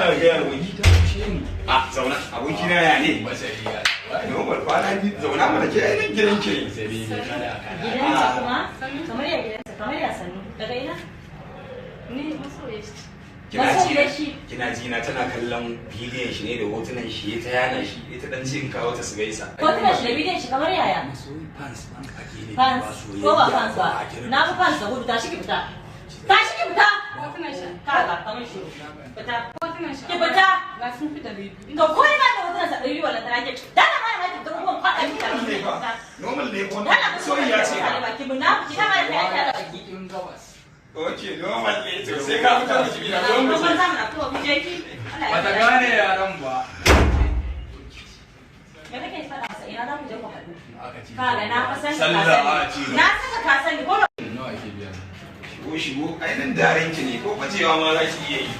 yana ga yaro wani ta ce ni a zauna aboki na ya ne masariya normal kwana ni zauna mana ke ainihin gidan ke gidansa kuma kamar ya gidansa kamar ya sanu daga ina ni masoya shi kina ji na tana kallon bidiyon shi ne da hotunan shi ta yana shi ita dan ce in kawo ta su gaisa hotunan shi da bidiyon shi kamar yaya fans ko ba fans ba na fi fans da gudu tashi ki fita kaga kamar shi fita ki fita na sun fi da bibi to ko ina da hotunan sa ɗari wala tana ke dana ma ya ta kuma faɗa ki ta normal ne ko dana soyayya ce ki muna ki ta ma ya ta da cikin gabas oke normal ne to sai ka fita miji bina don mu miji ban zamu na kuma mu je ki bata gane yaran ba me kake faɗa masa ina za mu je ku haɗu aka ci kaga na fa san sallah a ci na saka ka sani ko nawa ke biya shigo ainihin daren ki ne ko bacewa ma za ki iya yi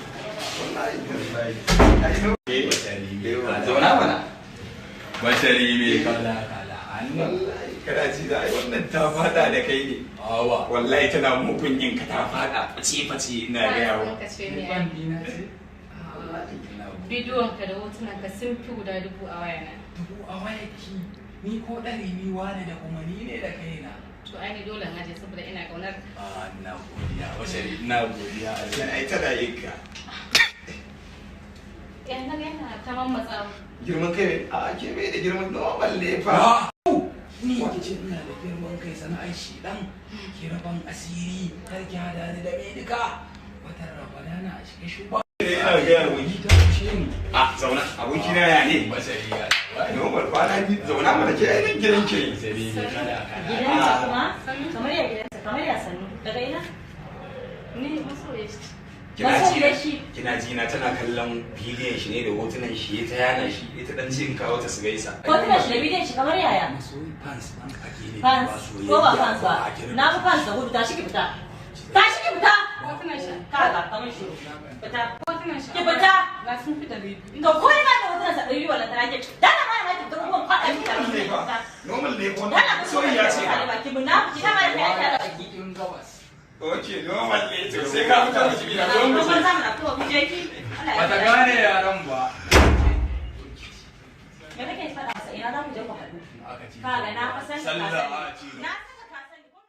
wallahi zauna mana bashari me kala kala wallahi kana ji da ai wannan ta fada da kai ne awa wallahi tana mugun yin ka ta fada face ina ga yawo ban dina ce bidiyon ka da hotunan ka sun fi guda 1000 a wayana dubu a wayaki ni ko ɗari ni wane da kuma ni ne da kaina to ai ni dole na je saboda ina kaunar ina godiya bashari ina godiya ai tana yin ka yana ta mammatsa girman kai ne a ke bai da girman normal ne fa ni ki ce ina da girman kai sana'ar shi dan ki raban asiri kar ki hada ni da medika wata ramadana a cikin shuba ina ga yaro wani ta ce ni a zauna aboki na ya ne bashari normal kwana ni zauna mana ke ainihin gidan ke gidansa kuma kamar ya gidansa kamar ya sanu daga ina ni masoya shi kina ji na tana kallon bidiyon shi ne da hotunan shi ta yana shi ita dan ce in kawo ta su gaisa hotunan shi da bidiyon shi kamar yaya fans ko ba fans ba na fi fans da gudu tashi ki fita hotunan shi kaga kamar shi fita hotunan shi ki fita na sun fi da bibi to ko ina da hotunan sa ɗari wala tana ke dana ma ya ta kuma faɗa ki ta normal ne ko dana soyayya ce ki muna ki ta ma ya ta da cikin gabas oke normal ne to sai ka fita miji bina don mu miji ban zamu na kuma mu je ki bata gane yaran ba me kake faɗa masa ina za mu je ku haɗu aka ci kaga na fa san sallah a ci na